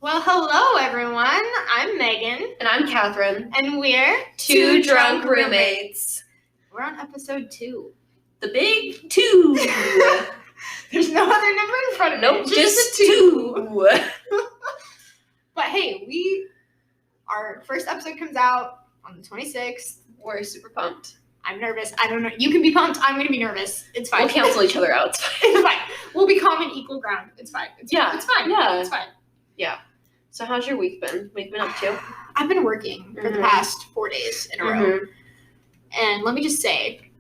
Well, hello everyone. I'm Megan. And I'm Catherine. And we're Two drunk roommates. We're on episode 2. The big 2. There's no other number in front of it. Nope, just 2. But hey, our first episode comes out on the 26th. We're super pumped. I'm nervous. I don't know. You can be pumped. I'm going to be nervous. It's fine. We'll cancel each other out. It's fine. It's fine. We'll be common equal ground. It's fine. It's fine. Yeah. It's fine. Yeah. So how's your week been? What have you been up to? I've been working for the past 4 days in a row. And let me just say,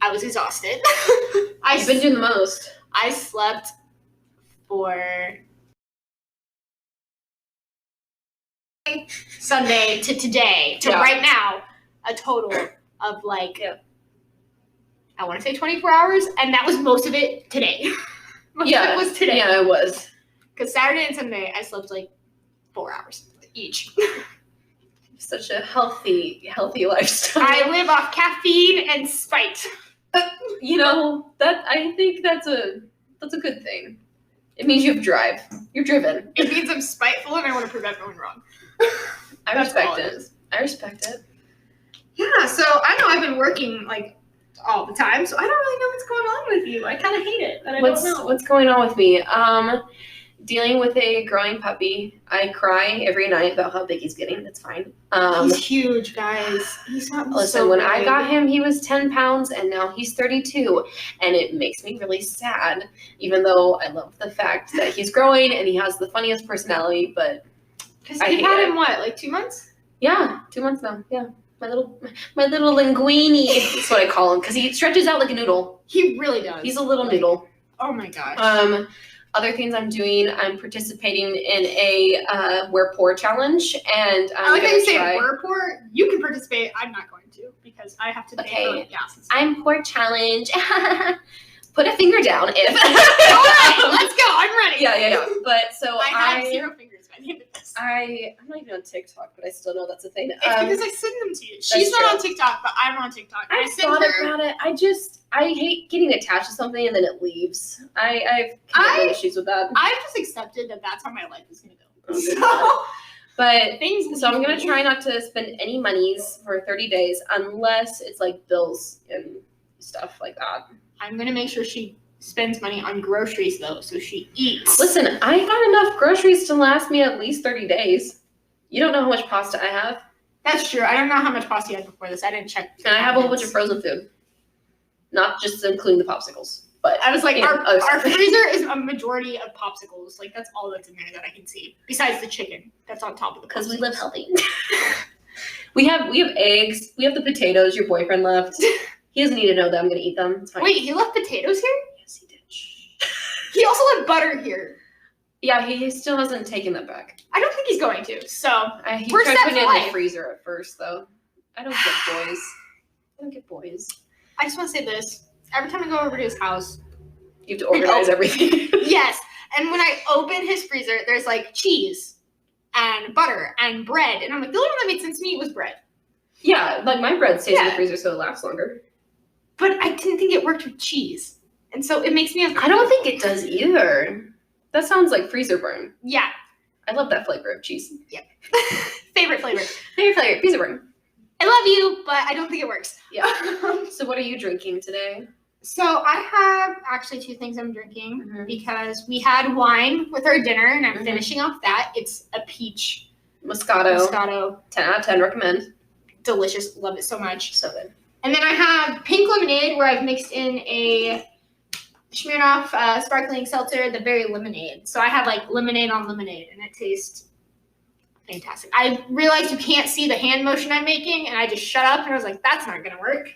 I was exhausted. You've been doing the most. I slept for Sunday to today to right now a total of I want to say 24 hours, and that was most of it today. Most of it was today. Yeah, it was. Because Saturday and Sunday I slept 4 hours each. Such a healthy lifestyle. I live off caffeine and spite. I think that's a good thing. It means you have drive. You're driven. It means I'm spiteful and I want to prove everyone wrong. I respect it. Yeah, so I know I've been working all the time, so I don't really know what's going on with you. I kind of hate it, but I don't know. What's going on with me? Dealing with a growing puppy. I cry every night about how big he's getting. That's fine. He's huge, guys. He's not. Listen, when I got him, he was 10 pounds, and now he's 32, and it makes me really sad. Even though I love the fact that he's growing and he has the funniest personality, but because you've had him 2 months? Yeah, 2 months now. Yeah, my little linguini. That's what I call him because he stretches out like a noodle. He really does. He's a little noodle. Oh my gosh. Other things I'm doing, I'm participating in a We're Poor challenge, and I like how you say we're poor. You can participate. I'm not going to because I have to pay for gas. I'm poor challenge. Put a finger down if. All right, let's go. I'm ready. Yeah. But so I have 0 fingers by the end of this. I'm not even on TikTok, but I still know that's a thing. It's because I send them to you. She's not on TikTok, but I'm on TikTok. I thought about it. I hate getting attached to something and then it leaves. I have no issues with that. I've just accepted that that's how my life is going to go. So I'm going to try not to spend any monies for 30 days unless it's bills and stuff like that. I'm going to make sure she spends money on groceries, though, so she eats. Listen, I got enough groceries to last me at least 30 days. You don't know how much pasta I have. That's true. I don't know how much pasta you had before this. I didn't check. And I have a whole bunch of frozen food. Not just including the popsicles. But I was like, our freezer is a majority of popsicles. That's all that's in there that I can see. Besides the chicken that's on top of the popsicles. Because we live healthy. We have eggs. We have the potatoes your boyfriend left. He doesn't need to know that I'm going to eat them. It's fine. Wait, he left potatoes here? Yes, he did. He also left butter here. Yeah, he still hasn't taken that back. I don't think he's going to. So he tried putting it in the freezer at first, though. I don't get boys. I just want to say this. Every time I go over to his house, you have to organize everything. Yes. And when I open his freezer, there's cheese and butter and bread. And I'm like, the only one that made sense to me was bread. Yeah, my bread stays in the freezer so it lasts longer. But I didn't think it worked with cheese. And so it makes me uncomfortable. I don't think it does either. That sounds like freezer burn. Yeah. I love that flavor of cheese. Yeah. Favorite flavor. Freezer burn. I love you, but I don't think it works. Yeah. So what are you drinking today? So I have actually 2 things I'm drinking because we had wine with our dinner and I'm finishing off that. It's a peach Moscato. 10 out of 10, recommend. Delicious. Love it so much. So good. And then I have pink lemonade where I've mixed in a Smirnoff sparkling seltzer, the berry lemonade. So I have lemonade on lemonade and it tastes fantastic. I realized you can't see the hand motion I'm making and I just shut up and I was like, that's not going to work.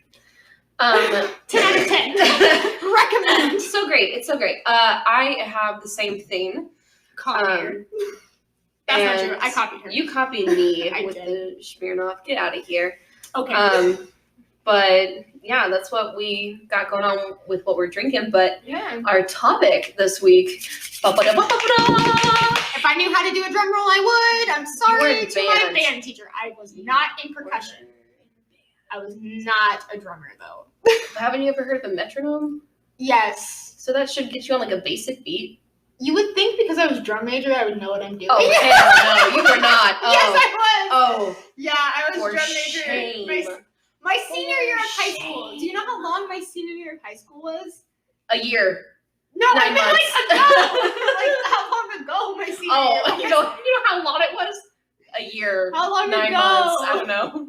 10 out of 10. Recommend. It's so great. I have the same thing. That's not true. I copied her. You copied me with the Smirnoff. Get out of here. Okay. But yeah, that's what we got going on with what we're drinking. But yeah, our topic this week. If I knew how to do a drum roll, I would. I'm sorry to my band teacher. I was not in percussion. I was not a drummer, though. Haven't you ever heard of a metronome? Yes. So that should get you on a basic beat. You would think because I was drum major, I would know what I'm doing. Oh, hell no, you were not. Oh. Yes, I was. Oh. Yeah, I was For drum major. shame. My senior year of high shame. school. Do you know how long my senior year of high school was? A year. No, 9 I meant months. like ago. Like how long ago my senior year? Oh, of you high know school. how long it was? A year. How long 9 ago? months. I don't know.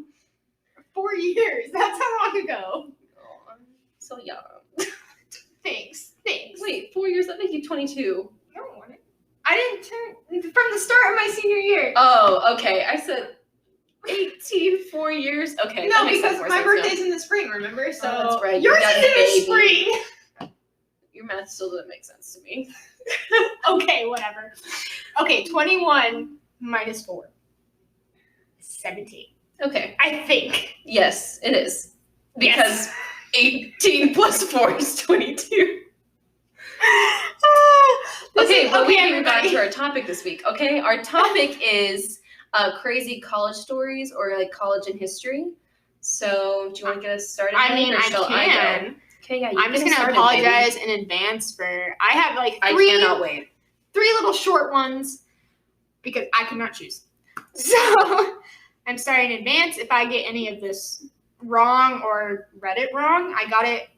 4 years. That's how long ago. Oh, I'm so young. Thanks. Wait, 4 years? That makes you 22. No, I didn't turn from the start of my senior year. Oh, okay. I said 18, 4 years. Okay. No, that makes because more my sense birthday's now. in the spring, remember? So that's right. Yours You got is a in the baby. spring. Your math still doesn't make sense to me. Okay, whatever. Okay, 21 minus 4. 17. Okay. I think. Yes, it is. Because 18 plus 4 is 22. Okay, but we haven't even gotten to our topic this week, okay? Our topic is crazy college stories or like college and history. So, do you want to get us started? I mean, or I shall can. go? Okay, yeah, I'm just get us going to started, apologize baby. in advance for. I have like I three cannot wait. little short ones because I cannot choose. So, I'm sorry in advance if I get any of this wrong or read it wrong. I got it.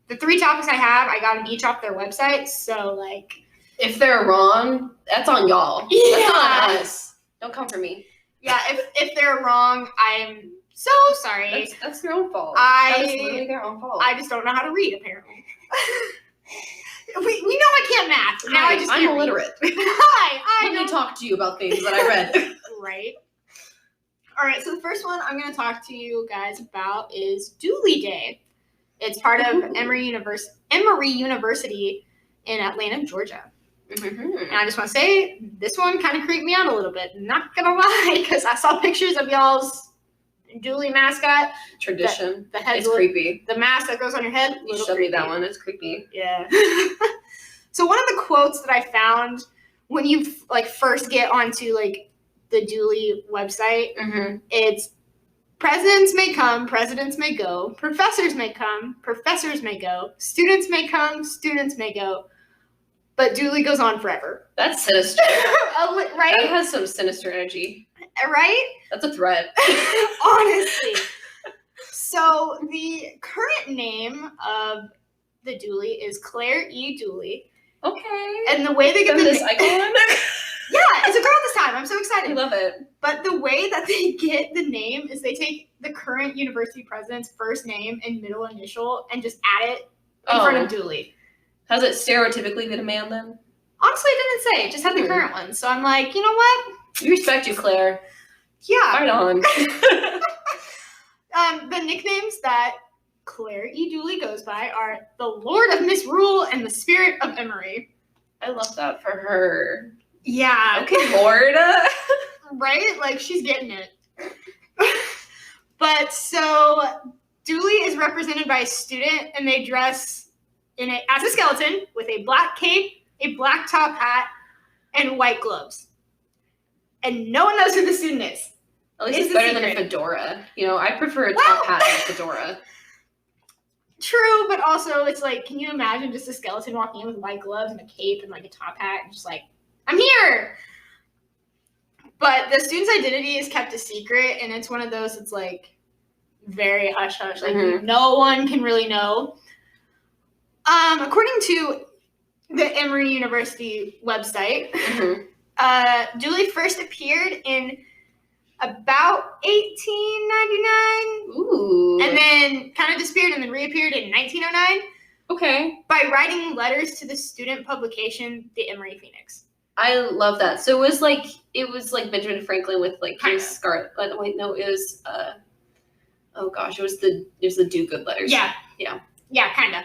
The 3 topics I have, I got them each off their website. So, like. If they're wrong, that's on y'all. Yeah. That's not on us. Don't come for me. Yeah, if they're wrong, I'm so sorry. That's their own fault. That's literally their own fault. I just don't know how to read, apparently. we know I can't math. Now I just I'm can't illiterate. Read. Hi, Let me talk to you about things that I read. Right. All right, so the first one I'm going to talk to you guys about is Dooley Day. It's part of Emory University in Atlanta, Georgia. Mm-hmm. And I just want to say, this one kind of creeped me out a little bit. Not going to lie, because I saw pictures of y'all's Dooley mascot. Tradition. The head's It's creepy. The mask that goes on your head. You showed me that one. It's creepy. Yeah. So one of the quotes that I found when you like first get onto like the Dooley website, it's presidents may come, presidents may go, professors may come, professors may go, students may come, students may go, but Dooley goes on forever. That's sinister. Right? That has some sinister energy. Right? That's a threat. Honestly. So the current name of the Dooley is Claire E. Dooley. Okay. And the way they get this icon. Yeah, it's a girl this time. I'm so excited. I love it. But the way that they get the name is they take the current university president's first name and middle initial and just add it in front of Dooley. Has it stereotypically been a man then? Honestly, it didn't say. It just had the current one. So I'm like, you know what? We respect you, Claire. Yeah. Right on. The nicknames that Claire E. Dooley goes by are the Lord of Misrule and the Spirit of Emory. I love that for her. Yeah. Okay, Lord. Right? Like, she's getting it. But so Dooley is represented by a student, and they dress as a skeleton with a black cape, a black top hat, and white gloves. And no one knows who the student is. At least it's better than a fedora. You know, I prefer a top hat than a fedora. True, but also it's like, can you imagine just a skeleton walking in with white gloves and a cape and like a top hat and just like, I'm here. But the student's identity is kept a secret, and it's one of those that's like very hush hush. Like no one can really know. According to the Emory University website, Dooley first appeared in about 1899. Ooh. And then kind of disappeared and then reappeared in 1909. Okay. By writing letters to the student publication, the Emory Phoenix. I love that. So it was like Benjamin Franklin with like his Scarlet. Wait, no, it was it was the do good letters. Yeah, kind of.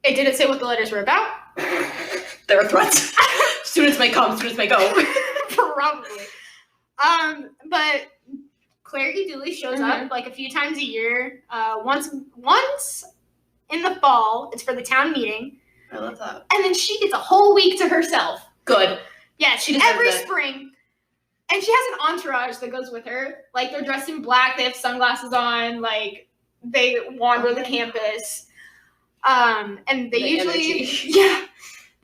It didn't say what the letters were about. There were threats. Students may come, students may go. Probably. But Claire E. Dooley shows up like a few times a year. Once in the fall, it's for the town meeting. I love that. And then she gets a whole week to herself. Good. Yeah, she every spring. And she has an entourage that goes with her. Like, they're dressed in black, they have sunglasses on, like, they wander the campus. And they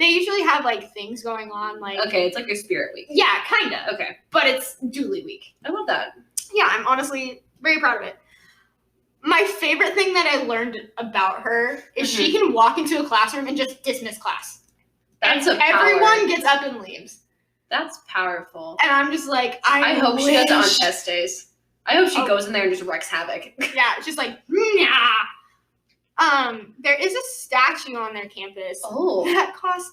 They usually have like things going on, like Okay, it's like your spirit week. yeah, kind of. Okay. But it's Julie week. I love that. Yeah, I'm honestly very proud of it. My favorite thing that I learned about her is she can walk into a classroom and just dismiss class. That's and a power. everyone gets up and leaves. That's powerful. And I'm just like, I hope wish. she does it on test days. I hope she goes in there and just wrecks havoc. Yeah, it's just like, nah. There is a statue on their campus that cost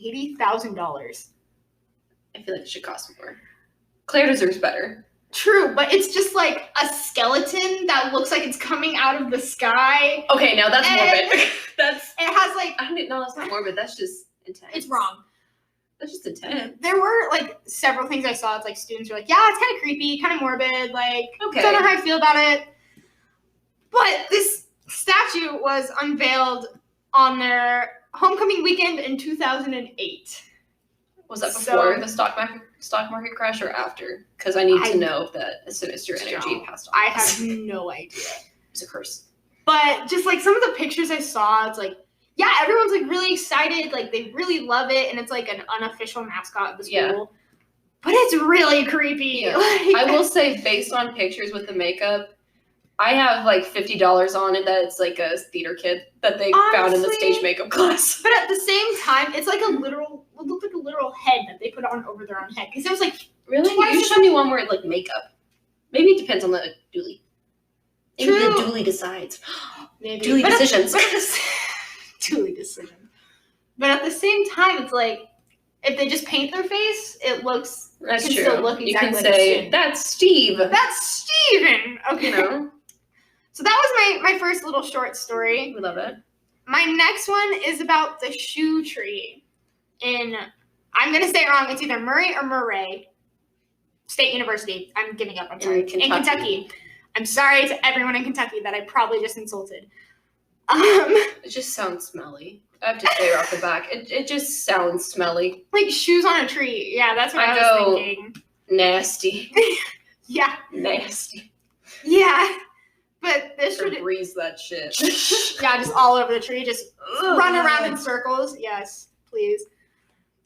$80,000. I feel like it should cost more. Claire deserves better. True, but it's just like a skeleton that looks like it's coming out of the sky. Okay, now that's morbid. It has like no, that's not morbid. That's just intense. It's wrong. That's just intense. There were like several things I saw. It's like students were like, yeah, it's kind of creepy, kind of morbid. Like, okay. Don't know how I feel about it. But this statue was unveiled on their homecoming weekend in 2008. Was that before the stock market crash or after? Because I need to know that a sinister energy passed on. I have no idea. It's a curse. But just like some of the pictures I saw, it's like, yeah, everyone's like really excited. Like they really love it. And it's like an unofficial mascot of the school. Yeah. But it's really creepy. Yeah. I will say, based on pictures with the makeup, I have like $50 on it that it's like a theater kid that they found in the stage makeup class. But at the same time, it's like it looked like a literal head that they put on over their own head. Because it was like, really? You show me one where it's like makeup. Maybe it depends on the dually. Maybe the dually decides. Maybe. Dually decisions. Dually decision. But at the same time, it's like, if they just paint their face, it looks. That's true. Still look exactly you can like say, that's Steve. That's Steven. Okay. You know? So that was my first little short story. We love it. My next one is about the shoe tree in, I'm going to say it wrong, it's either Murray or Murray State University. I'm giving up, I'm sorry. In Kentucky. I'm sorry to everyone in Kentucky that I probably just insulted. It just sounds smelly. I have to say off the back. It just sounds smelly. Like shoes on a tree. Yeah, that's what I was thinking. Nasty. Yeah. Nasty. Yeah. But this should breeze that shit. Yeah, just all over the tree. Just run around in circles. Yes, please.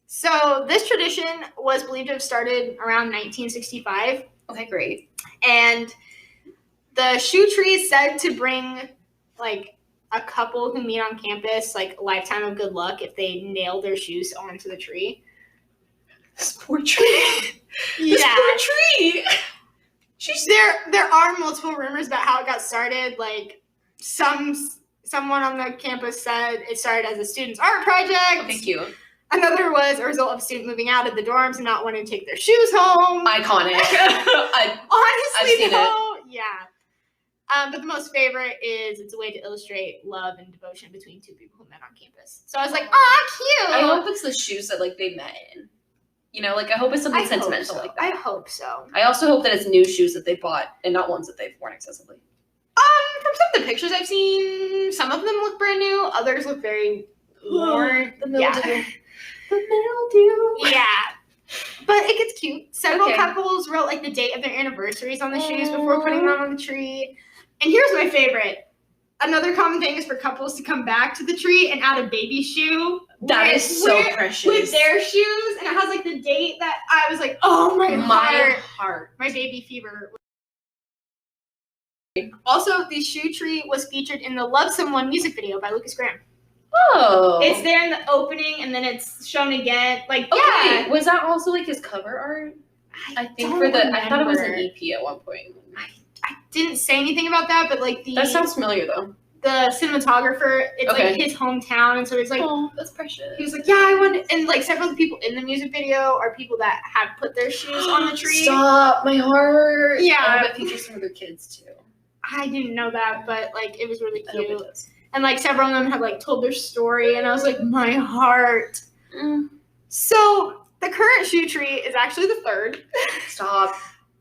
So this tradition was believed to have started around 1965. Okay, great. And the shoe tree is said to bring like a couple who meet on campus like a lifetime of good luck if they nail their shoes onto the tree. This poor tree. This poor tree. There are multiple rumors about how it got started. Like someone on the campus said it started as a student's art project. Oh, thank you. Another was a result of students moving out of the dorms and not wanting to take their shoes home. Iconic. Honestly, though, yeah. But the most favorite is it's a way to illustrate love and devotion between two people who met on campus. So I was like, "Aw, cute." I hope it's the shoes that like they met in. You know, like I hope it's something sentimental like that. I hope so. I also hope that it's new shoes that they bought and not ones that they've worn excessively. From some of the pictures I've seen, some of them look brand new. Others look very worn. The mildew. Yeah. The mildew. Yeah. But it gets cute. Several couples wrote like the date of their anniversaries on the shoes before putting them on the tree. And here's my favorite. Another common thing is for couples to come back to the tree and add a baby shoe. That is so precious. With their shoes. And it has like the date that I was like, oh my heart. My baby fever. Also, the shoe tree was featured in the Love Someone music video by Lucas Graham. Oh. It's there in the opening and then it's shown again. Like, yeah. Was that also like his cover art? I thought it was an EP at one point. I didn't say anything about that, but like that sounds familiar though. The cinematographer, it's like his hometown, and so it's like, oh, that's precious. He was like, yeah, I want, and like several of the people in the music video are people that have put their shoes on the tree. Stop, my heart. Yeah, I bet features some of their kids too. I didn't know that, but like it was really cute. I hope it does. And like several of them have like told their story, and I was like, my heart. So the current shoe tree is actually the third. Stop.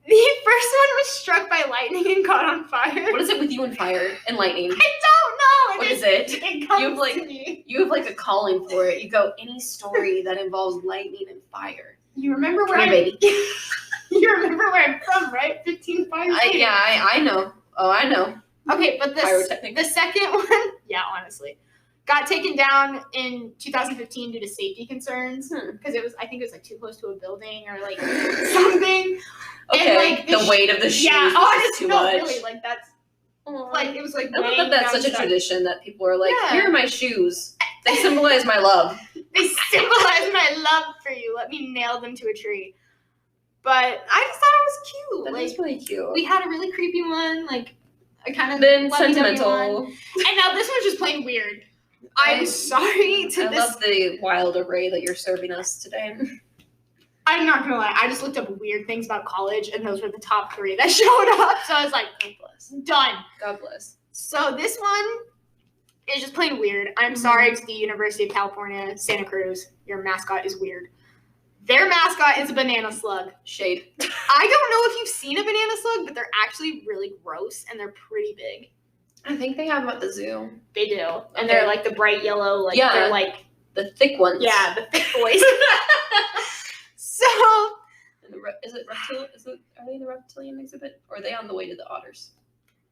The first one was struck by lightning and caught on fire. What is it with you and fire and lightning? I don't know. What is it? It comes to me. You have like a calling for it. You go any story that involves lightning and fire. You remember where You remember where I'm from, right? 15 fire. I know. Oh, I know. Okay, but the second one, yeah, honestly. got taken down in 2015 due to safety concerns because I think it was like too close to a building or like something. Okay, And, like, the weight of the shoes was too much. Really, like that's like it was like. I love that that's such a tradition that people are like, Yeah. here are my shoes. They symbolize my love. They symbolize my love for you. Let me nail them to a tree. But I just thought it was cute. That like, is really cute. We had a really creepy one, like a kind of then lovey-dovey sentimental. one. And now this one's just plain weird. I'm sorry to I this. love the wild array that you're serving us today. I'm not gonna lie. I just looked up weird things about college, and those were the top 3 that showed up. So I was like, God bless. done. God bless. So this one is just plain weird. I'm sorry to the University of California, Santa Cruz. Your mascot is weird. Their mascot is a banana slug. Shade. I don't know if you've seen a banana slug, but they're actually really gross, and they're pretty big. I think they have them at the zoo. They do. And they're like the bright yellow, like they're like the thick ones. Yeah, the thick boys. So and is it are they the reptilian exhibit? Or are they on the way to the otters?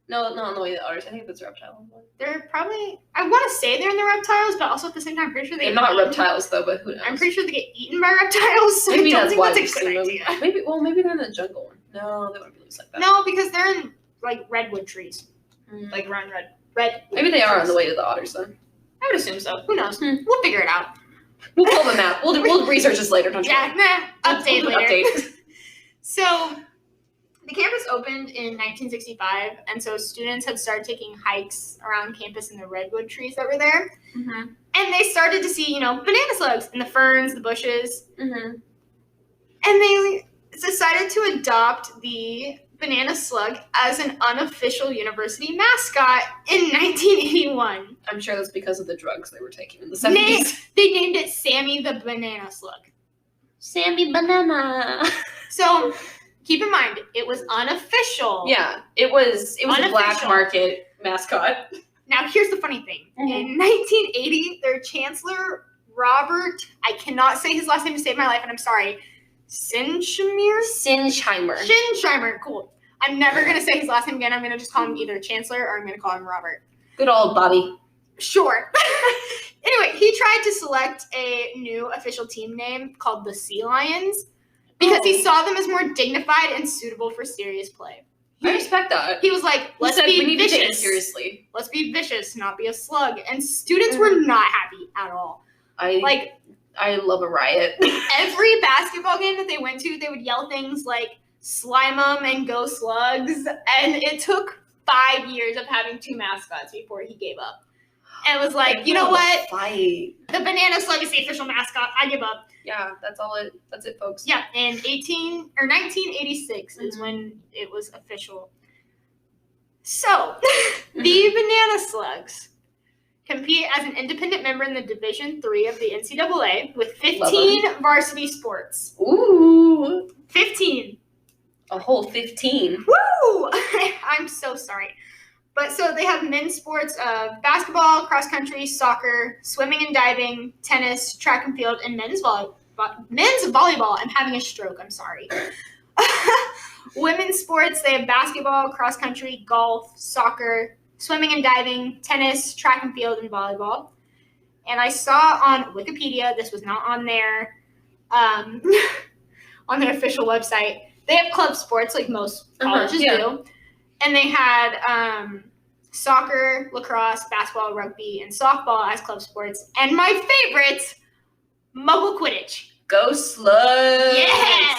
No, not on the way to the otters. I think that's the reptile one. They're probably I want to say they're in the reptiles, but also at the same time I'm pretty sure they're not reptiles though, but who knows? I'm pretty sure they get eaten by reptiles, so maybe I don't that's why think that's a good idea. Maybe they're in the jungle. No, they wouldn't be loose like that. No, because they're in like redwood trees. Like around red. Maybe they are on the way to the otters then. I would assume so. Who knows? We'll figure it out. We'll pull the map. We'll research this later. Don't you? Yeah, update later. Update. So, the campus opened in 1965, and so students had started taking hikes around campus in the redwood trees that were there. Mm-hmm. And they started to see, banana slugs in the ferns, the bushes. Mm-hmm. And they decided to adopt the banana slug as an unofficial university mascot in 1981. I'm sure that's because of the drugs they were taking in the 70s. They named it Sammy the Banana Slug. Sammy Banana. So, keep in mind, it was unofficial. Yeah, it was a black market mascot. Now, here's the funny thing. Mm-hmm. In 1980, their chancellor, Robert, I cannot say his last name to save my life, and I'm sorry, Sinsheimer, cool. I'm never going to say his last name again. I'm going to just call him either Chancellor or I'm going to call him Robert. Good old Bobby. Sure. Anyway, he tried to select a new official team name called the Sea Lions because he saw them as more dignified and suitable for serious play. I respect that. He was like, we need to take it seriously. Let's be vicious, not be a slug. And students were not happy at all. I love a riot. Every basketball game that they went to, they would yell things like, slime 'em and go slugs. And it took 5 years of having 2 mascots before he gave up. And was like, you know what? Fight. The banana slug is the official mascot. I give up. Yeah, that's it, folks. Yeah, and 1986 is when it was official. So, the banana slugs compete as an independent member in the Division III of the NCAA with 15 varsity sports. Ooh. 15. A whole 15. Woo! I'm so sorry. But so they have men's sports of basketball, cross country, soccer, swimming and diving, tennis, track and field, and men's volleyball. I'm having a stroke. I'm sorry. Women's sports, they have basketball, cross country, golf, soccer, swimming and diving, tennis, track and field, and volleyball. And I saw on Wikipedia, this was not on their on their official website. They have club sports like most colleges do. And they had soccer, lacrosse, basketball, rugby, and softball as club sports. And my favorite, Muggle Quidditch. Go Slugs! Yeah!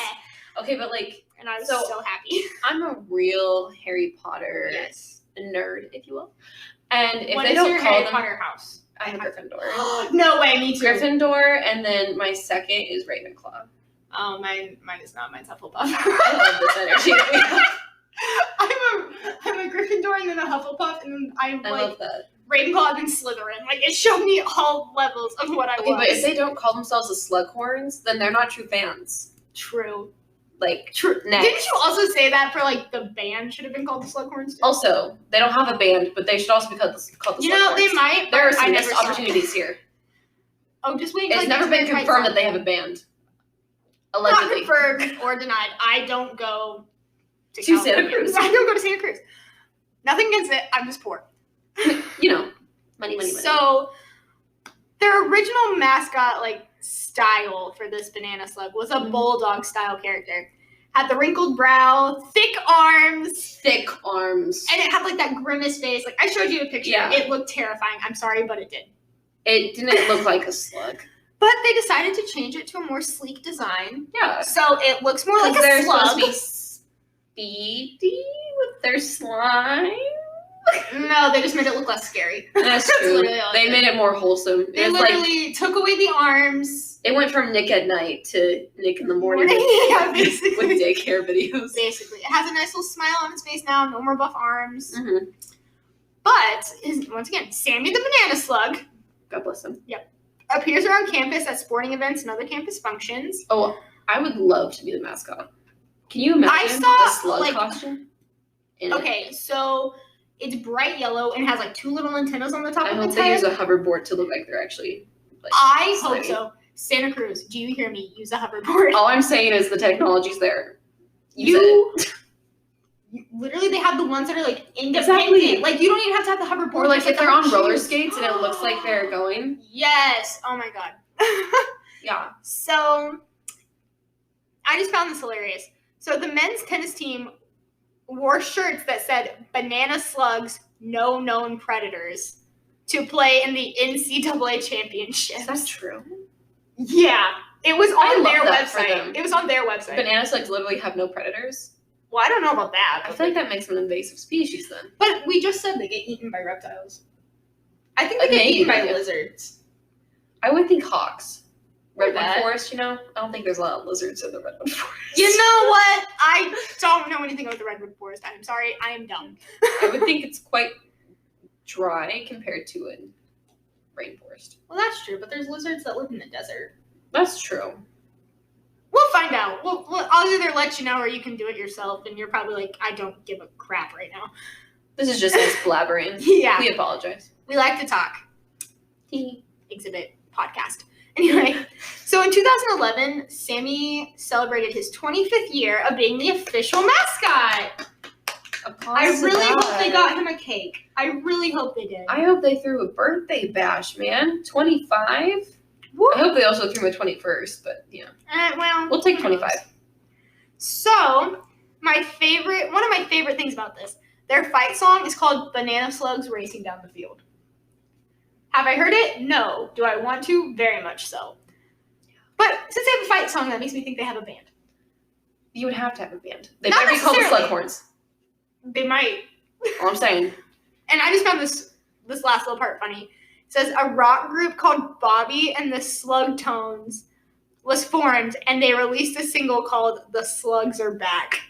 Okay, but and I was so happy. I'm a real Harry Potter nerd, if you will. And if what they is don't your call Harry them, Potter house? I have Gryffindor. No way, me too. Gryffindor, and then my second is Ravenclaw. Oh, mine is not. Mine's Hufflepuff. I love this energy that we have. I'm a Gryffindor and then a Hufflepuff, and then I love that. Ravenclaw and then Slytherin. It showed me all levels of what I was. But if they don't call themselves the Slughorns, then they're not true fans. True. True. Next. Didn't you also say that for the band should have been called the Slughorns too? Also, they don't have a band, but they should also be called the Slughorns. They might. There are some missed opportunities here. Oh, just wait. It's never been confirmed that they have a band. Allegedly. Not confirmed or denied. I don't go to Santa Cruz. I don't go to Santa Cruz. Nothing against it. I'm just poor. Money. So, Their original mascot, like, style for this banana slug was a bulldog style character. Had the wrinkled brow, thick arms. And it had, like, that grimace face. Like, I showed you a picture. Yeah. It looked terrifying. I'm sorry, but it did. It didn't look like a slug. But they decided to change it to a more sleek design. Yeah. So it looks more like a they're slug. supposed to be speedy with their slime. No, they just made it look less scary. That's true. They made it more wholesome. They literally took away the arms. It went from Nick at night to Nick in the morning. Yeah, basically. With daycare videos. Basically. It has a nice little smile on its face now. No more buff arms. Mm-hmm. But, once again, Sammy the banana slug. God bless him. Yep. Appears around campus at sporting events and other campus functions. Oh, I would love to be the mascot. Can you imagine a slug costume? Okay, so it's bright yellow and has like two little antennas on the top of its head. I hope they use a hoverboard to look like they're actually like I hope so. Santa Cruz, do you hear me? Use a hoverboard. All I'm saying is the technology's there. Use it. Literally, they have the ones that are like independent. Exactly. Like you don't even have to have the hoverboard. Or like if they're on roller skates and it looks like they're going. Yes. Oh my god. Yeah. So I just found this hilarious. So the men's tennis team wore shirts that said "Banana Slugs, no known predators" to play in the NCAA championships. Is that true? Yeah, it was on their that for website. them. It was on their website. Banana slugs literally have no predators. Well, I don't know about that. I feel like that makes them an invasive species then. But we just said they get eaten by reptiles. I think they get eaten by lizards. I would think hawks. Or Redwood that. forest, you know? I don't think there's a lot of lizards in the redwood forest. You know what? I don't know anything about the redwood forest. I'm sorry. I am dumb. I would think it's quite dry compared to a rainforest. Well, that's true, but there's lizards that live in the desert. That's true. We'll find out. I'll either let you know or you can do it yourself, and you're probably like, I don't give a crap right now. This is just us blabbering. Yeah. We apologize. We like to talk. Exhibit podcast. Anyway, so in 2011, Sammy celebrated his 25th year of being the official mascot. I really hope they got him a cake. I really hope they did. I hope they threw a birthday bash, man. 25? Woo. I hope they also threw a 21st, but yeah. Well, We'll take 25. So, one of my favorite things about this, their fight song is called Banana Slugs Racing Down the Field. Have I heard it? No. Do I want to? Very much so. But since they have a fight song, that makes me think they have a band. You would have to have a band. They Not might be called the necessarily. Slugtones. They might. All I'm saying. And I just found this last little part funny. It says a rock group called Bobby and the Slugtones was formed, and they released a single called "The Slugs Are Back."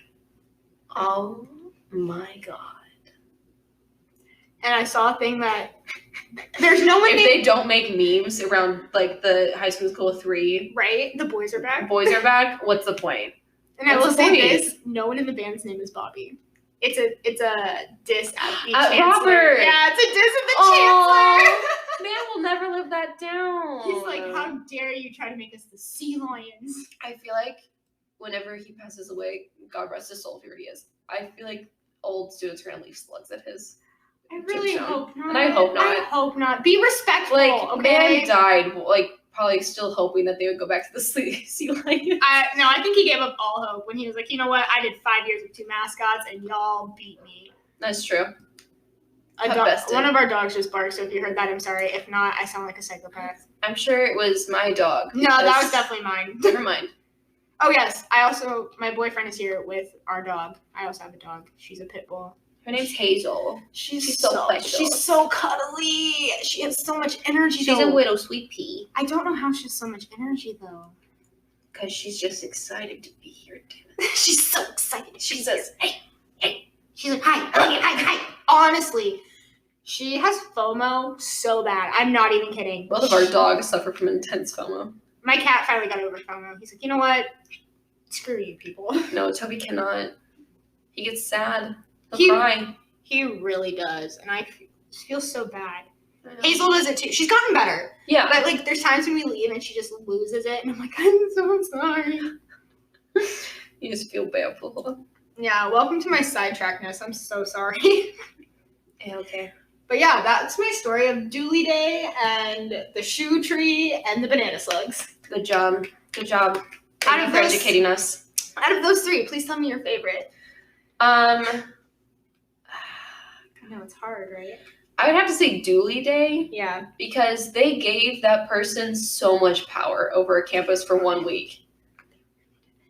Oh my god! And I saw a thing that there's no one. If they don't make memes around like the High School 3, right, the boys are back. Boys are back. What's the point? And I will say this: no one in the band's name is Bobby. It's a diss at the Chancellor. Robert. Yeah, it's a diss at the Chancellor. Man will never live that down. He's like, how dare you try to make us the sea lions? I feel like whenever he passes away, God rest his soul, here he is. I feel like old students are gonna leave slugs at his. I really hope not. And I hope not. I hope not. Be respectful. Like, okay? man died, like probably still hoping that they would go back to the sea lions. I think he gave up all hope when he was like, you know what? I did 5 years with 2 mascots, and y'all beat me. That's true. One of our dogs just barked, so if you heard that, I'm sorry. If not, I sound like a psychopath. I'm sure it was my dog. No, that was definitely mine. Never mind. Oh, yes. My boyfriend is here with our dog. I also have a dog. She's a pit bull. Her name's Hazel. She's so precious. She's so cuddly. She has so much energy. She's a little sweet pea. I don't know how she has so much energy, though. Because she's just excited to be here, damn it. She's so excited. She says, hey. She's like, hi. Honestly, she has FOMO so bad. I'm not even kidding. Both of our dogs suffer from intense FOMO. My cat finally got over FOMO. He's like, you know what? Screw you, people. No, Toby cannot. He gets sad. He'll cry. He really does. And I feel so bad. Hazel does it too. She's gotten better. Yeah. But like there's times when we leave and she just loses it. And I'm like, I'm so sorry. You just feel bad for her. Yeah, welcome to my sidetrackness. I'm so sorry. Yeah, okay. But But yeah, that's my story of Dooley Day and the shoe tree and the banana slugs. Good job. Good job. Out Thank you of for those- educating us. Out of those three, please tell me your favorite. I I know it's hard, right? would have to say Dooley Day Yeah. because they gave that person so much power over a campus for 1 week.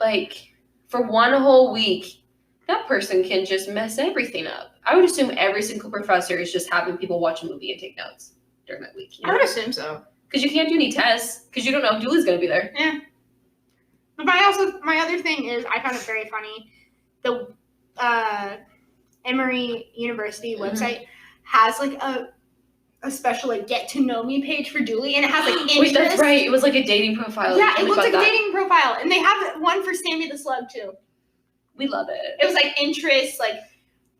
Like, for 1 whole week, that person can just mess everything up. I would assume every single professor is just having people watch a movie and take notes during that week. I would assume so. Because you can't do any tests because you don't know if Dooley's going to be there. Yeah. But my other thing is I found it very funny. The Emory University website has like a special like get to know me page for Dooley, and it has like interests. Wait, that's right. It was like a dating profile. Yeah, it Tell me looks like about a that. dating profile, and they have one for Sammy the Slug too. We love it. It was like interests, like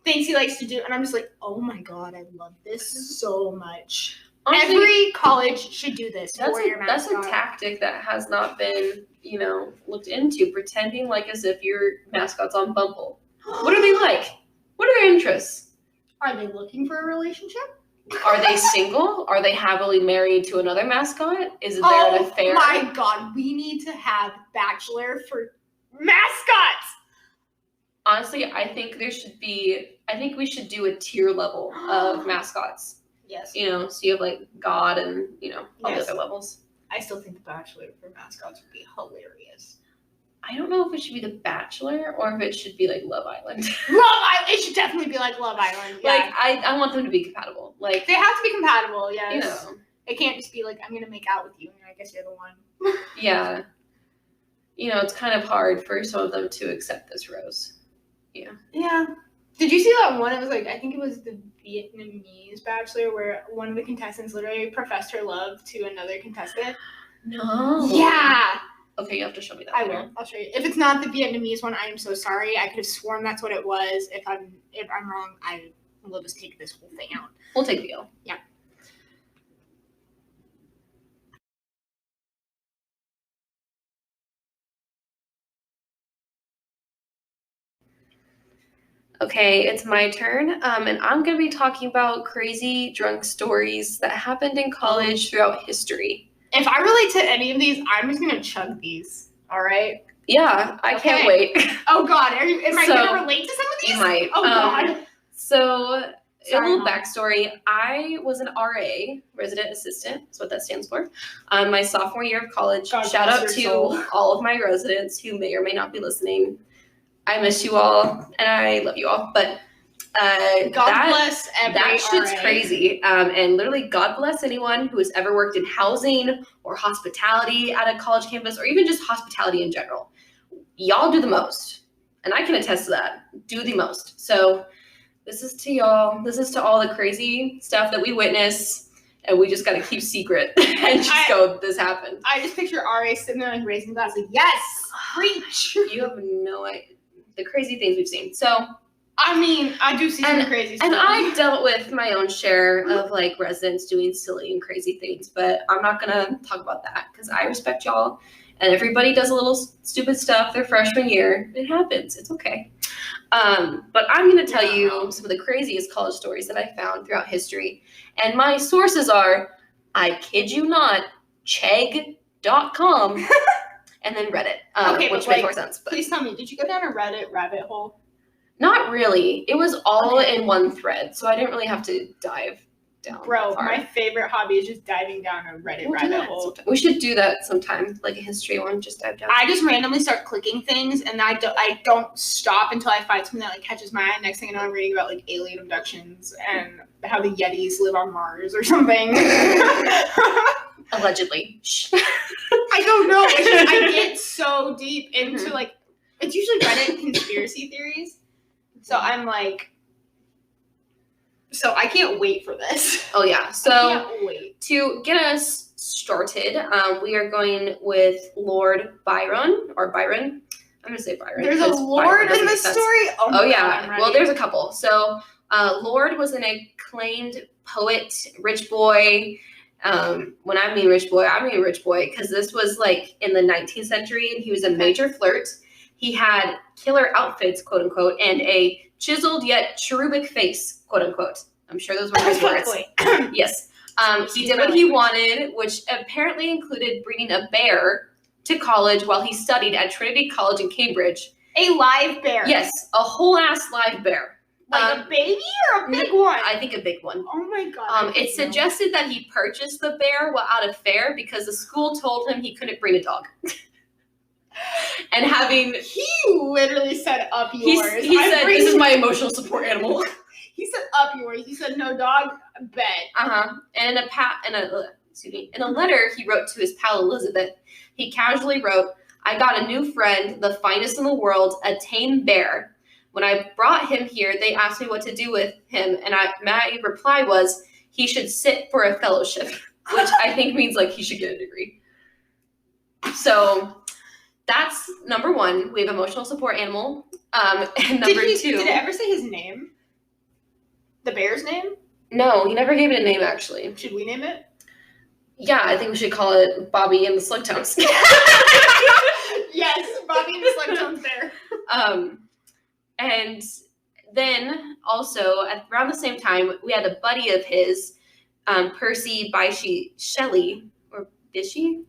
things he likes to do, and I'm just like, oh my god, I love this so much. Honestly, Every college should do this for your that's mascot. a tactic that has not been, looked into, pretending like as if your mascot's on Bumble. What are they like? What are their interests? Are they looking for a relationship? Are they single? Are they happily married to another mascot? Is there an Oh affair? my god, we need to have Bachelor for mascots. Honestly, I think we should do a tier level of mascots. Yes. So you have like God and, all Yes. the other levels. I still think the Bachelor for mascots would be hilarious. I don't know if it should be The Bachelor or if it should be like Love Island. Love Island. It should definitely be like Love Island. Yeah. Like I want them to be compatible. Like, they have to be compatible. Yes. you know, It can't just be like I'm gonna make out with you, and I guess you're the one. yeah. It's kind of hard for some of them to accept this rose. Yeah. Did you see that one? It was like I think it was the Vietnamese Bachelor where one of the contestants literally professed her love to another contestant. No. Yeah. Okay, you have to show me that. I will. I'll show you. If it's not the Vietnamese one, I am so sorry. I could have sworn that's what it was. If I'm wrong, I will just take this whole thing out. We'll take the L. Yeah. Okay, it's my turn. And I'm going to be talking about crazy drunk stories that happened in college throughout history. If I relate to any of these, I'm just gonna chug these. All right. Yeah, I can't Okay. wait. Oh God, am I So, gonna relate to some of these? You might. Oh God. So, Sorry, a little Mom. backstory. I was an RA, resident assistant. That's what that stands for. My sophomore year of college. God Shout bless out your to soul. all of my residents who may or may not be listening. I miss you all, and I love you all. But God bless every that shit's RA. crazy. And literally, God bless anyone who has ever worked in housing or hospitality at a college campus, or even just hospitality in general. Y'all do the most, and I can attest to that. Do the most. So this is to y'all. This is to all the crazy stuff that we witness, and we just gotta keep secret and just go, this happened. I just picture RA sitting there like raising glass, like yes, preach. You have no idea the crazy things we've seen. So, I mean, I do see some crazy stuff. and I dealt with my own share of like residents doing silly and crazy things, but I'm not gonna talk about that because I respect y'all. And everybody does a little stupid stuff their freshman year. It happens. It's okay. But I'm going to tell you some of the craziest college stories that I found throughout history. And my sources are, I kid you not, chegg.com and then Reddit, Okay, which but, makes like, more sense. But Please tell me, did you go down a Reddit rabbit hole? not really. It was all Okay. in one thread, so I didn't really have to dive down. Bro, far. my favorite hobby is just diving down a Reddit We'll do rabbit that hole. sometime. We should do that sometime, like a history one, just dive down. I just randomly start clicking things, and I don't stop until I find something that like catches my eye. Next thing I know, I'm reading about like alien abductions and how the Yetis live on Mars or something. Allegedly. Shh. I don't know. It's just, I get so deep into Mhm. like it's usually Reddit conspiracy theories. So I'm like, so I can't wait for this. Oh yeah. I So can't wait. to get us started, we are going with Lord Byron or Byron. I'm gonna say Byron. There's a because lord Byron in doesn't this make sense. story. Oh, my Oh God, yeah. I'm ready. Well, there's a couple. So Lord was an acclaimed poet, rich boy. When I mean rich boy because this was like in the 19th century, and he was a major flirt. He had killer outfits, quote unquote, and a chiseled yet cherubic face, quote unquote. I'm sure those were his words. Yes. He did what he wanted, which apparently included bringing a bear to college while he studied at Trinity College in Cambridge. A live bear? Yes, a whole-ass live bear. Like a baby or a big one? I think a big one. Oh my god. It suggested that he purchased the bear while out of fair because the school told him he couldn't bring a dog. And He literally said up yours. He said, this is my emotional support animal. He said up yours. He said no dog, bet. And in a letter he wrote to his pal Elizabeth, he casually wrote, I got a new friend, the finest in the world, a tame bear. When I brought him here, they asked me what to do with him, and my reply was, he should sit for a fellowship, which I think means like he should get a degree. So that's number one. We have emotional support animal. And number two. Did it ever say his name? The bear's name? No, he never gave it a name, actually. Should we name it? Yeah, I think we should call it Bobby and the Slugtones. Yes, Bobby and the Slugtones bear. And then also around the same time, we had a buddy of his, Percy Bysshe Shelley, or Bysshe?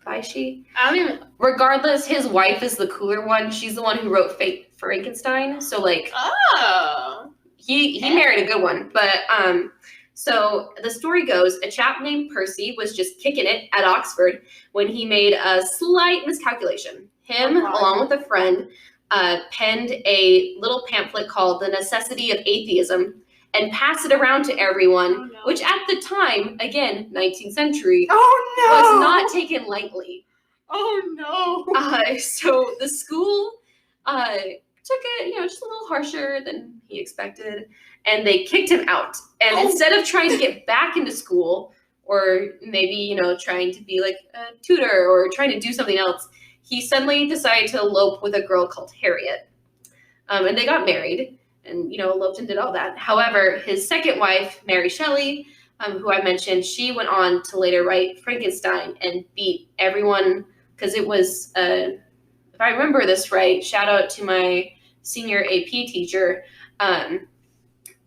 Bysshe? I don't even. Regardless, his wife is the cooler one. She's the one who wrote Frankenstein. So like, he married a good one. But so the story goes, a chap named Percy was just kicking it at Oxford when he made a slight miscalculation. Him, along with a friend, penned a little pamphlet called The Necessity of Atheism and passed it around to everyone, which at the time, again, 19th century, was not taken lightly. Oh no. So the school took it, just a little harsher than he expected, and they kicked him out. And instead of trying to get back into school, or maybe, trying to be like a tutor or trying to do something else, he suddenly decided to elope with a girl called Harriet. And they got married and, eloped and did all that. However, his second wife, Mary Shelley, who I mentioned, she went on to later write Frankenstein and beat everyone because it was, if I remember this right, shout out to my senior AP teacher.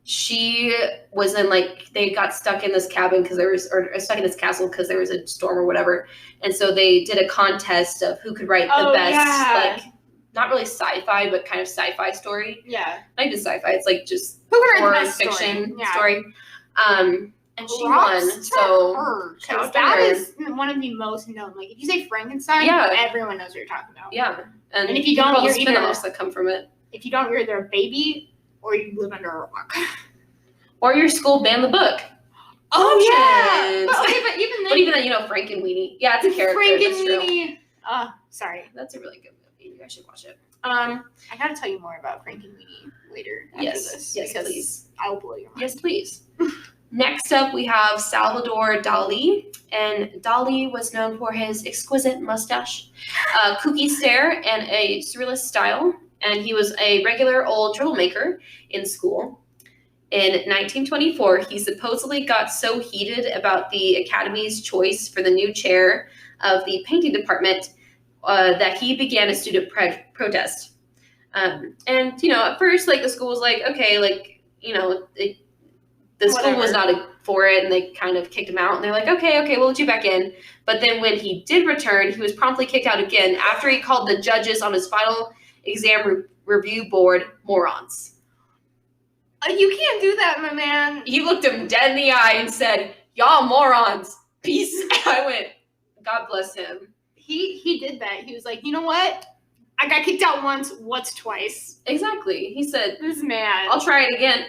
She was in they got stuck in this cabin or stuck in this castle because there was a storm or whatever. And so they did a contest of who could write the best, not really sci-fi, but kind of sci-fi story. Yeah. Not even sci-fi. It's like just horror fiction story. And she won. So shout out to her. Is one of the most known. Like if you say Frankenstein, everyone knows what you're talking about. Yeah. And if you don't, you're spin-offs that come from it. If you don't, you're either a baby or you live under a rock. Or your school banned the book. Oh, yeah. But even then, Frankenweenie. Yeah, it's a character. Frankenweenie. Sorry. That's a really good movie. You guys should watch it. I gotta tell you more about Frankenweenie later after this. Yes, please. I'll blow your mind. Yes, please. Next up, we have Salvador Dali. And Dali was known for his exquisite mustache, kooky stare, and a surrealist style. And he was a regular old troublemaker in school. In 1924, he supposedly got so heated about the Academy's choice for the new chair of the painting department that he began a student protest. And, at first, the school was like, okay, the school was not for it, and they kind of kicked him out. And they're like, okay, we'll let you back in. But then when he did return, he was promptly kicked out again after he called the judges on his final exam review board morons. You can't do that, my man. He looked him dead in the eye and said, y'all morons, peace. I went, God bless him. He did that. He was like, you know what? I got kicked out once, what's twice? Exactly. He said, this man. I'll try it again.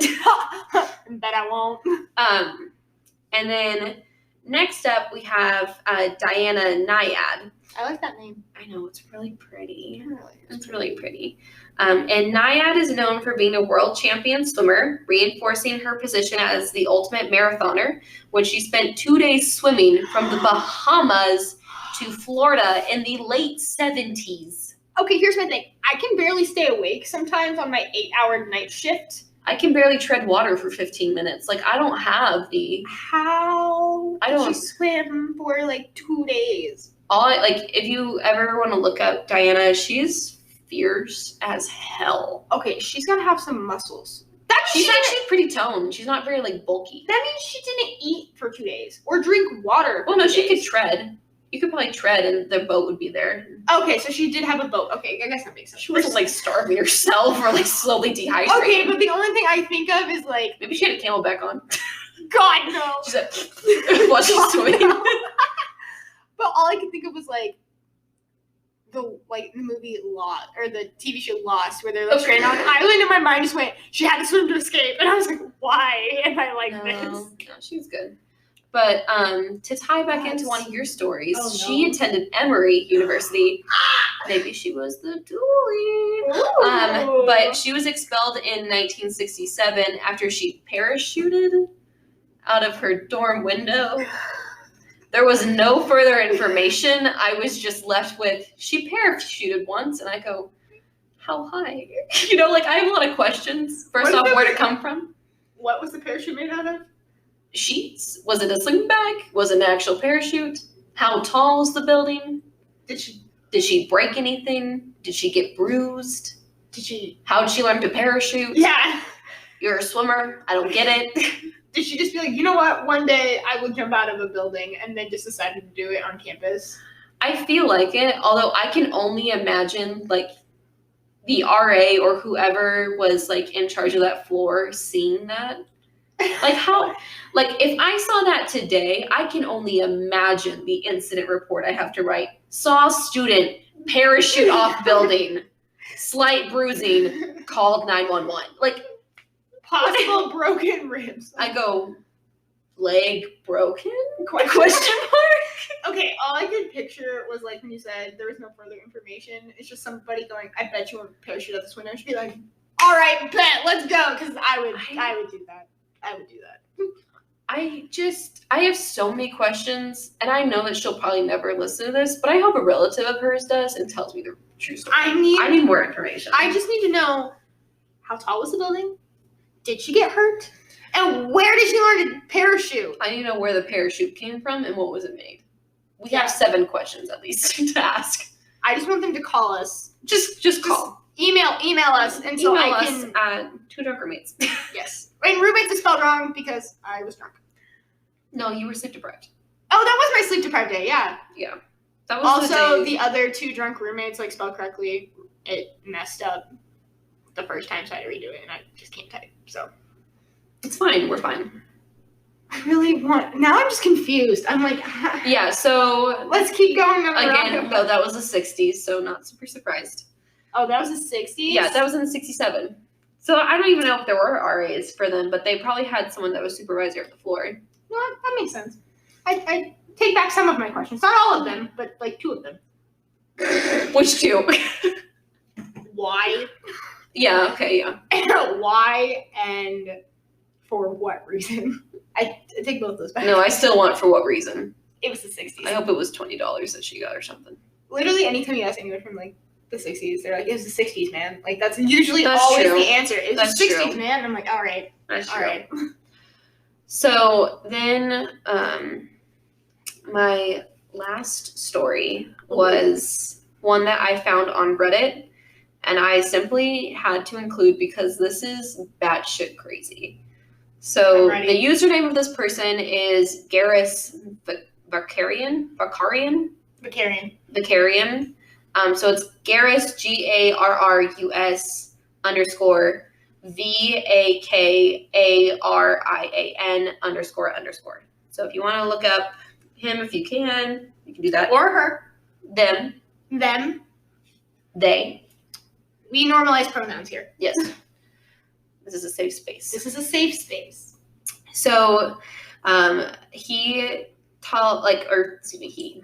Bet I won't. And then next up we have Diana Nyad. I like that name. I know, it's really pretty. It's really pretty. And Nyad is known for being a world champion swimmer, reinforcing her position as the ultimate marathoner when she spent 2 days swimming from the Bahamas to Florida in the late 70s. Okay, here's my thing. I can barely stay awake sometimes on my 8-hour night shift. I can barely tread water for 15 minutes. I don't have the... How? I don't swim for 2 days. If you ever want to look up Diana, she's fierce as hell. Okay, she's gotta have some muscles. That She's actually pretty toned. She's not very, like, bulky. That means she didn't eat for 2 days or drink water. Well, no, she could tread. You could probably tread and the boat would be there. Okay, so she did have a boat. Okay, I guess that makes sense. She wasn't, like, starving herself or, like, slowly dehydrating. Okay, but the only thing I think of is, like... Maybe she had a camelback on. God, no. She's like, while she's swimming. No. But all I could think of was, like, the movie Lost, or the TV show Lost, where they're, like, stranded on an island, and my mind just went, she had to swim to escape. And I was like, why am I like this? No, she was good. But to tie back into one of your stories, she attended Emory University. Maybe she was the bully. But she was expelled in 1967 after she parachuted out of her dorm window. There was no further information. I was just left with, she parachuted once, and I go, how high? You know, like, I have a lot of questions. First off, where'd it come from? What was the parachute made out of? Sheets? Was it a sling bag? Was it an actual parachute? How tall is the building? Did she break anything? Did she get bruised? How did she learn to parachute? Yeah. You're a swimmer. I don't get it. Did she just be like, you know what? One day I will jump out of a building, and then just decided to do it on campus? I feel like it, although I can only imagine, like, the RA or whoever was, like, in charge of that floor seeing that. Like, how, like, if I saw that today, I can only imagine the incident report I have to write. Saw student parachute off building, slight bruising, called 911. Like, possible broken ribs. I go, leg broken? Question mark? Okay, all I could picture was, like, when you said there was no further information, it's just somebody going, I bet you want to parachute out this window. She'd be like, all right, bet, let's go, because I would do that. I would do that. I have so many questions, and I know that she'll probably never listen to this, but I hope a relative of hers does and tells me the true story. I need more information. I just need to know, how tall was the building? Did she get hurt? And where did she learn to parachute? I need to know where the parachute came from and what was it made. We have 7 questions at least to ask. I just want them to call us. Just call. Email us, and so email I can. Us at 2 Drunk Roommates. Yes. And roommates is spelled wrong because I was drunk. No, you were sleep deprived. Oh, that was my sleep deprived day. Yeah. Yeah. That was also the other 2 drunk roommates like spelled correctly. It messed up the first time, so I had to redo it, and I just can't type. So it's fine. We're fine. I really want. Now I'm just confused. I'm like. Yeah. So let's keep going. Again, no, that was the 60s, so not super surprised. Oh, that was the 60s? Yeah, that was in 67. So I don't even know if there were RAs for them, but they probably had someone that was supervisor of the floor. No, that makes sense. I take back some of my questions. Not all of them, but like 2 of them. Which 2? Why? Yeah, okay, yeah. Why and for what reason? I take both those back. No, I still want for what reason. It was the 60s. I hope it was $20 that she got or something. Literally anytime you ask anyone from like the 60s, they're like, it was the 60s, man. Like that's usually that's always true. the answer. It was the 60s, true. man. And I'm like, all right. That's all true. right. So then my last story was one that I found on Reddit, and I simply had to include because this is batshit crazy. So the username of this person is Garrus Vakarian. So it's Garrus GARRUS _VAKARIAN _. So if you want to look up him, if you can do that. Or her. Them. They. We normalize pronouns here. Yes. This is a safe space. So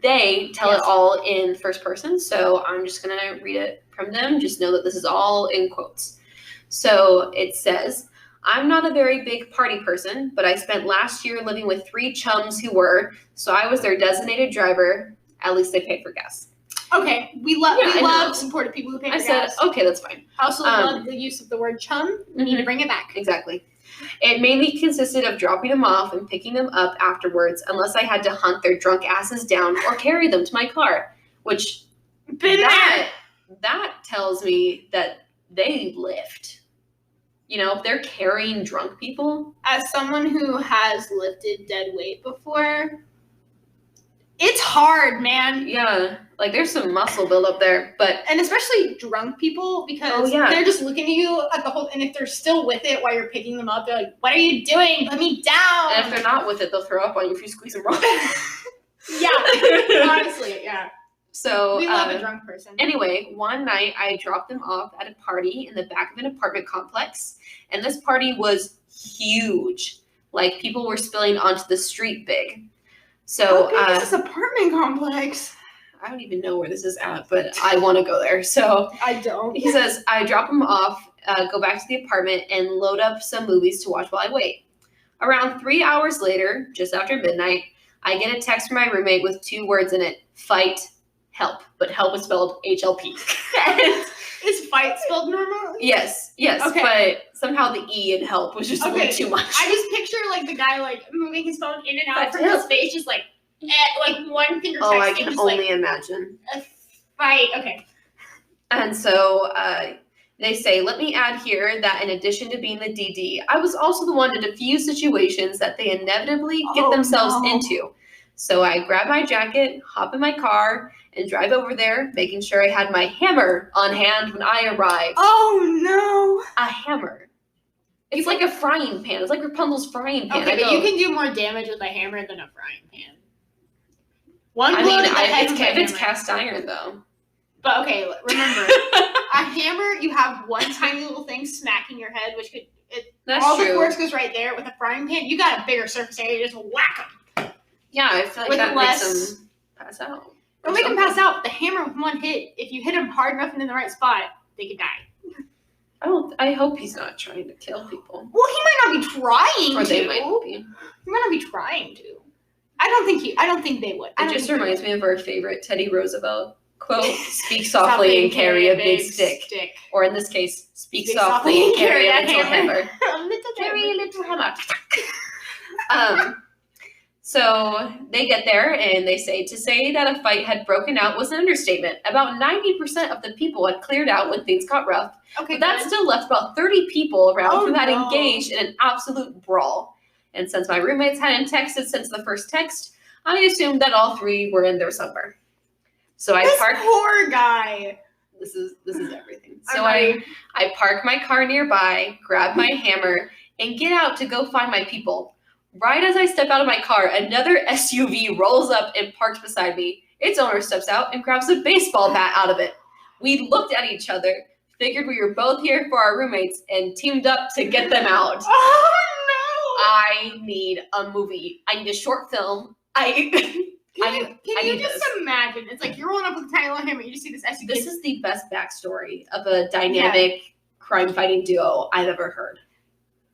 they tell it all in first person. So I'm just going to read it from them. Just know that this is all in quotes. So it says, I'm not a very big party person, but I spent last year living with 3 chums who were, so I was their designated driver. At least they paid for gas. Okay, we love supportive people who pay for gas. I said, okay, that's fine. I also love the use of the word chum. We need to bring it back. Exactly. It mainly consisted of dropping them off and picking them up afterwards, unless I had to hunt their drunk asses down or carry them to my car, which that tells me that they lift. if they're carrying drunk people. As someone who has lifted dead weight before, it's hard, man. Yeah, like there's some muscle buildup there, and especially drunk people, because they're just looking at you at the whole, and if they're still with it while you're picking them up, they're like, "What are you doing? Put me down." And if they're not with it, they'll throw up on you if you squeeze them wrong. Yeah, honestly, yeah. So we love a drunk person. Anyway, one night I dropped them off at a party in the back of an apartment complex, and this party was huge. Like people were spilling onto the street big. So how big is this apartment complex? I don't even know where this is at, but I want to go there. So I don't. He says, I drop them off, go back to the apartment, and load up some movies to watch while I wait. Around 3 hours later, just after midnight, I get a text from my roommate with 2 words in it: fight, help. But help is spelled HLP. Is fight spelled normally? Yes. Okay. But somehow the E in help was just a little too much. I just picture like the guy like moving his phone in and out from his face, just like one finger texting. Oh, I can only imagine. A fight. Okay. And so they say, let me add here that in addition to being the DD, I was also the one to diffuse situations that they inevitably get themselves into. So I grab my jacket, hop in my car, and drive over there, making sure I had my hammer on hand when I arrived. Oh, no. A hammer. It's like a frying pan. It's like Rapunzel's frying pan. Okay, but you can do more damage with a hammer than a frying pan. If it's cast iron, though. But okay, remember, a hammer, you have one tiny little thing smacking your head, which could... all the force goes right there. With a frying pan, you got a bigger surface area, you just whack them. Yeah, I feel like that makes them pass out. It'll make them pass out. The hammer with one hit, if you hit them hard enough and in the right spot, they could die. I hope he's not trying to kill people. Well, he might not be trying to. Or they might be. He might not be trying to. I don't think they would. It just reminds me of our favorite Teddy Roosevelt quote: "Speak softly and carry a big stick." Or in this case, speak softly and carry a little hammer. Carry a little hammer. So they get there and they say, to say that a fight had broken out was an understatement. About 90% of the people had cleared out when things got rough. Okay, but that still left about 30 people around who had engaged in an absolute brawl. And since my roommates hadn't texted since the first text, I assumed that all 3 were in there somewhere. So this poor guy. This is everything. So I park my car nearby, grab my hammer, and get out to go find my people. Right as I step out of my car, another SUV rolls up and parks beside me. Its owner steps out and grabs a baseball bat out of it. We looked at each other, figured we were both here for our roommates, and teamed up to get them out. Oh, no! I need a movie. I need a short film. Can you just imagine? It's like you're rolling up with a tiny little hammer, you just see this SUV. This is the best backstory of a dynamic crime-fighting duo I've ever heard.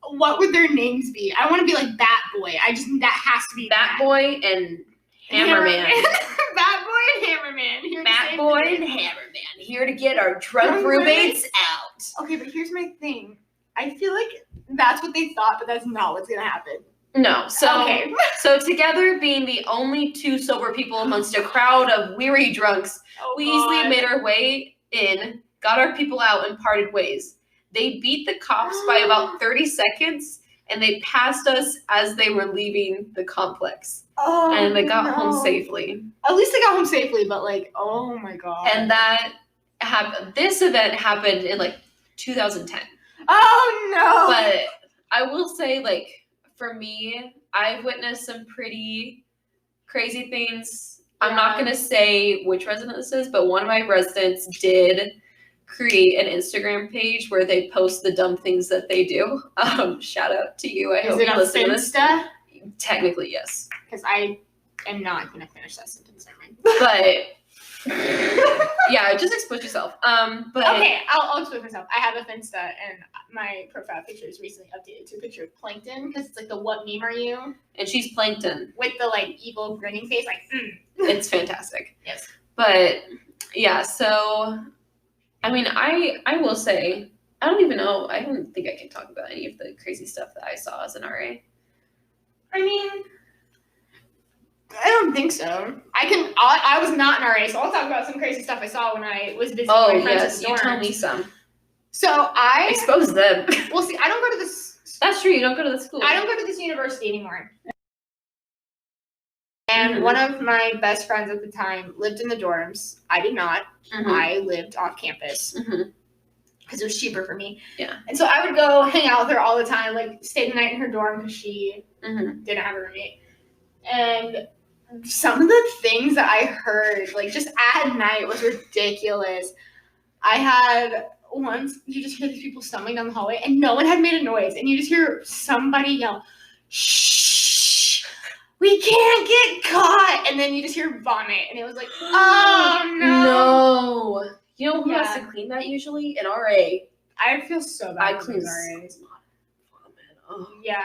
What would their names be? I want to be like Bat Boy. That has to be Bat Boy and Hammerman. Bat Boy and Hammerman. Bat Boy and Hammerman. Here to get our drunk roommates out. Okay, but here's my thing. I feel like that's what they thought, but that's not what's going to happen. No. So together, being the only 2 sober people amongst a crowd of weary drunks, we easily made our way in, got our people out, and parted ways. They beat the cops by about 30 seconds, and they passed us as they were leaving the complex. And they got home safely. At least they got home safely, but oh my god. And that happened. This event happened in 2010. Oh no. But I will say, for me, I've witnessed some pretty crazy things. Yeah. I'm not gonna say which resident this is, but one of my residents did create an Instagram page where they post the dumb things that they do. Shout out to you. I hope you listen to this. Technically, yes. Because I am not going to finish that sentence. But yeah, just expose yourself. But okay, I'll expose myself. I have a Finsta, and my profile picture is recently updated to a picture of Plankton, because it's the "What meme are you?" And she's Plankton with the evil grinning face. It's fantastic. Yes. But yeah, so. I mean, I will say, I don't even know. I don't think I can talk about any of the crazy stuff that I saw as an RA. I mean, I don't think so. I was not an RA, so I'll talk about some crazy stuff I saw when I was visiting my friends at the dorms. You tell me some. So I Expose them. well, see, I don't go to this. That's true. You don't go to the school. I don't go to this university anymore. And Mhm. one of my best friends at the time lived in the dorms. I did not. Mhm. I lived off campus Mhm. because it was cheaper for me. Yeah. And so I would go hang out with her all the time, like stay the night in her dorm because she Mhm. didn't have a roommate. And some of the things that I heard, like just at night, was ridiculous. I had once, you just hear these people stumbling down the hallway and no one had made a noise. And you just hear somebody yell, shh, we can't get caught. And then you just hear vomit. And it was like, oh no. No. You know who has Yeah. to clean that usually? An RA. I feel so bad. I for clean those RAs. vomit. Oh. Yeah.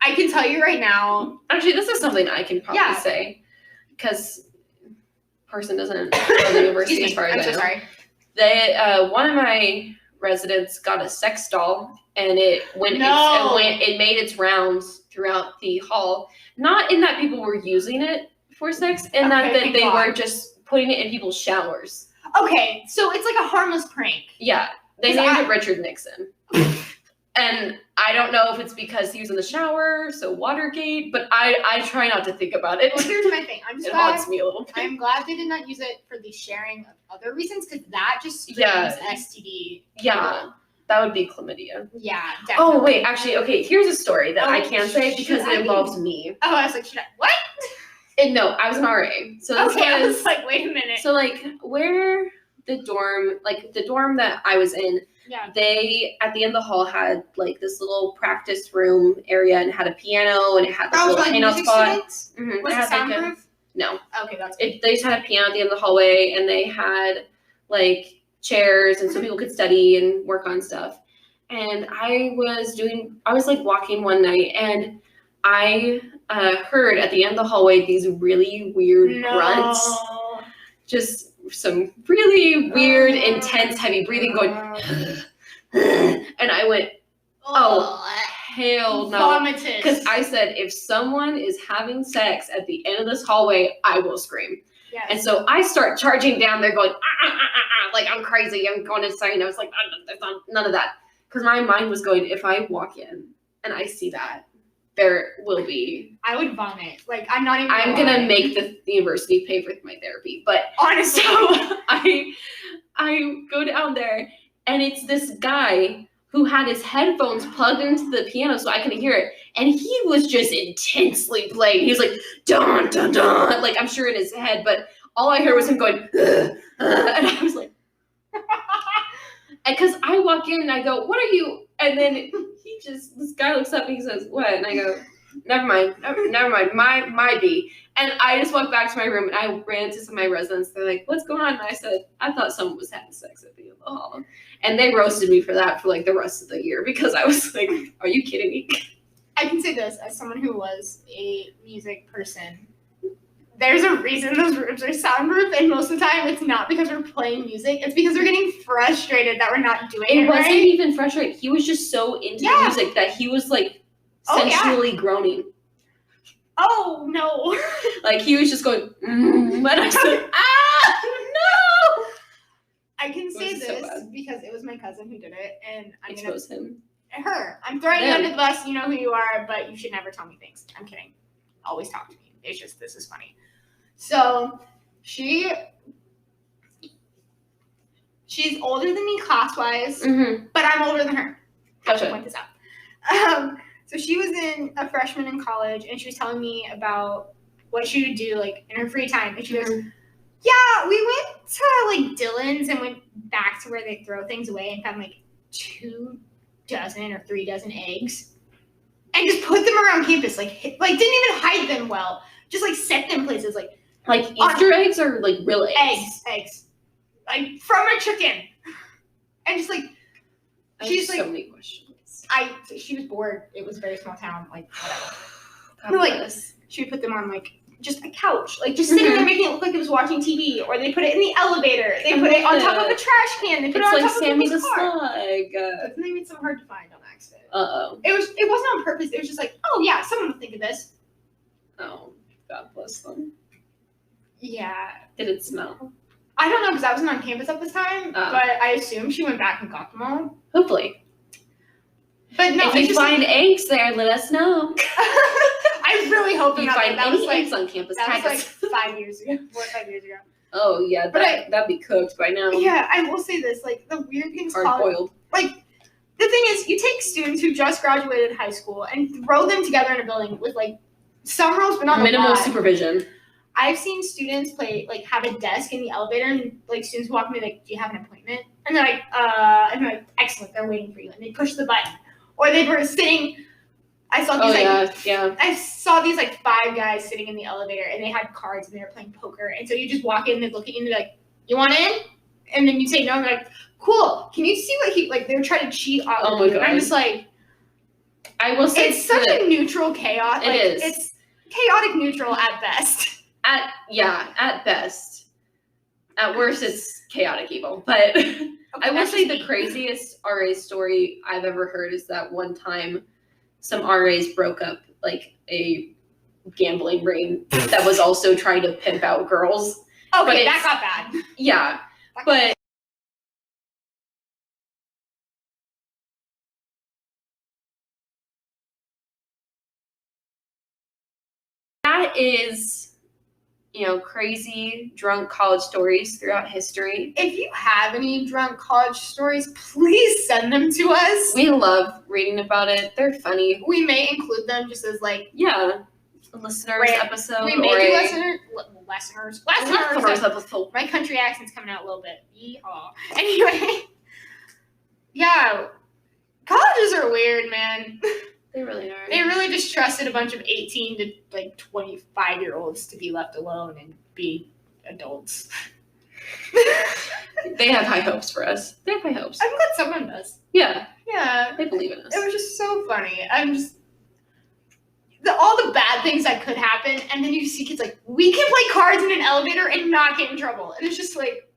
I can tell you right now. Actually, this is something I can probably Yeah. say. Because person doesn't go to the university as far as I'm I so know. sorry. They, one of my residents got a sex doll, and it made its rounds throughout the hall. Not in that people were using it for sex, and that thank they God. were just putting it in people's showers. Okay, so it's like a harmless prank. Yeah, they named it Richard Nixon. And I don't know if it's because he was in the shower, so Watergate, but I try not to think about it. Well, here's my thing. I'm just It glad. haunts me a little bit. I'm glad they did not use it for the sharing of other reasons, because that just screams Yeah. STD. Yeah, that would be chlamydia. Yeah, definitely. Oh, wait, actually, okay, here's a story that I Oh, can say because should I it involves me. Oh, I was like, should I? What? And no, I was an RA. So this Okay, I was, was like, wait a minute. so like where the dorm that I was in, Yeah. they at the end of the hall had like this little practice room area and had a piano and it had this Oh, little like hangout music spot. students? Mhm, Was it it had, like, a- soundproof? No. Okay, that's They just had a piano at the end of the hallway and they had like chairs and so people could study and work on stuff. And I was like walking one night and I heard at the end of the hallway these really weird grunts. Just some really weird, intense, heavy breathing going. And I went, oh, hell no. Vomitous. Because I said, if someone is having sex at the end of this hallway, I will scream. Yes. And so I start charging down there going, like I'm crazy, I'm going insane. I was like, there's none of that. Because my mind was going, if I walk in and I see that, there will be. I would vomit. Like, I'm not even. I'm gonna make the university pay for my therapy. But honestly, so I go down there and it's this guy who had his headphones plugged into the piano so I couldn't hear it. And he was just intensely playing. He was like, dun, dun, dun, like I'm sure in his head, but all I heard was him going, and I was like, and because I walk in and I go, what are you? And then this guy looks up and he says, what? And I go, never mind, my B. And I just walked back to my room and I ran into some of my residents. They're like, what's going on? And I said, I thought someone was having sex at the end of the hall. And they roasted me for that for like the rest of the year because I was like, are you kidding me? I can say this as someone who was a music person. There's a reason those rooms are soundproof, and most of the time it's not because we're playing music. It's because we're getting frustrated that we're not doing it It wasn't right. even frustrating. He was just so into the music that he was like sensually groaning. Oh, no. Like he was just going, and I said, no! I can say was so this bad. because it was my cousin who did it, and I'm going Expose him. to. Her. I'm throwing you Them. under the bus. You know who you are, but you should never tell me things. I'm kidding. Always talk to me. It's just, this is funny. So, she's older than me class-wise, Mm-hmm. but I'm older than her. I have to Gotcha. point this out. So she was a freshman in college, and she was telling me about what she would do, like, in her free time. And she goes, yeah, we went to, like, Dillon's and went back to where they throw things away and found, like, 2 dozen or 3 dozen eggs. And just put them around campus, like didn't even hide them well. Just, like, set them places, like Easter eggs or, like, real eggs? eggs. Like, from a chicken. And just, like, I she's have like, so many questions. she was bored. It was a very small town, like, whatever. God No, like, bless. She would put them on, like, just a couch. Like, just sitting there making it look like it was watching TV. Or they put it in the elevator. They put it on top of a trash can. They put It's it on like top Sammy of the people's car. Slug. But then they made something hard to find on accident. Uh-oh. It wasn't on purpose. It was just like, oh, yeah, someone will think of this. Oh, God bless them. Yeah. Did it smell? I don't know because I wasn't on campus at the time, but I assume she went back and got them all. Hopefully. But no, if you find eggs there, let us know. I really hope you find any eggs on campus. That was like 5 years ago, 4 or 5 years ago. Oh yeah, that'd be cooked by now. Yeah, I will say this: like the weird things, hard boiled. Like the thing is, you take students who just graduated high school and throw them together in a building with like some rules, but not minimal supervision. I've seen students have a desk in the elevator, and like students walk me like, "Do you have an appointment?" And they're like, and they're like, "Excellent, they're waiting for you," and they push the button. Or they were sitting. I saw these I saw these like 5 guys sitting in the elevator, and they had cards and they were playing poker. And so you just walk in, and they look at you, and they're like, "You want in?" And then you say no, and they're like, "Cool. Can you see what he like?" They were trying to cheat on. Oh my god! I'm just like, I will say it's such a neutral chaos. It is. It's chaotic neutral at best. At best. At worst, it's chaotic evil. But I will say the craziest RA story I've ever heard is that one time some RAs broke up like a gambling ring that was also trying to pimp out girls. Okay, that got bad. Yeah, but that is, crazy drunk college stories throughout history. If you have any drunk college stories, please send them to us. We love reading about it. They're funny. We may include them just as a listeners episode. We may do listeners episode. My country accent's coming out a little bit. Yeehaw. Anyway, yeah, colleges are weird, man. They really are. They really just trusted a bunch of 18 to 25-year-olds to be left alone and be adults. They have high hopes for us. They have high hopes. I'm glad someone does. Yeah. Yeah. They believe in us. It was just so funny. All the bad things that could happen, and then you see kids like, we can play cards in an elevator and not get in trouble. And it's just like,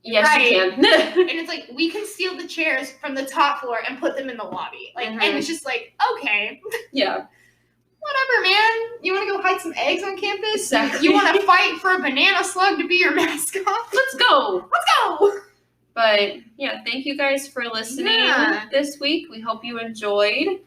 yes, right. You can. And it's like, we can steal the chairs from the top floor and put them in the lobby. And it's just like, okay. Yeah. Whatever, man. You want to go hide some eggs on campus? Exactly. You want to fight for a banana slug to be your mascot? Let's go. Let's go. But yeah, thank you guys for listening this week. We hope you enjoyed.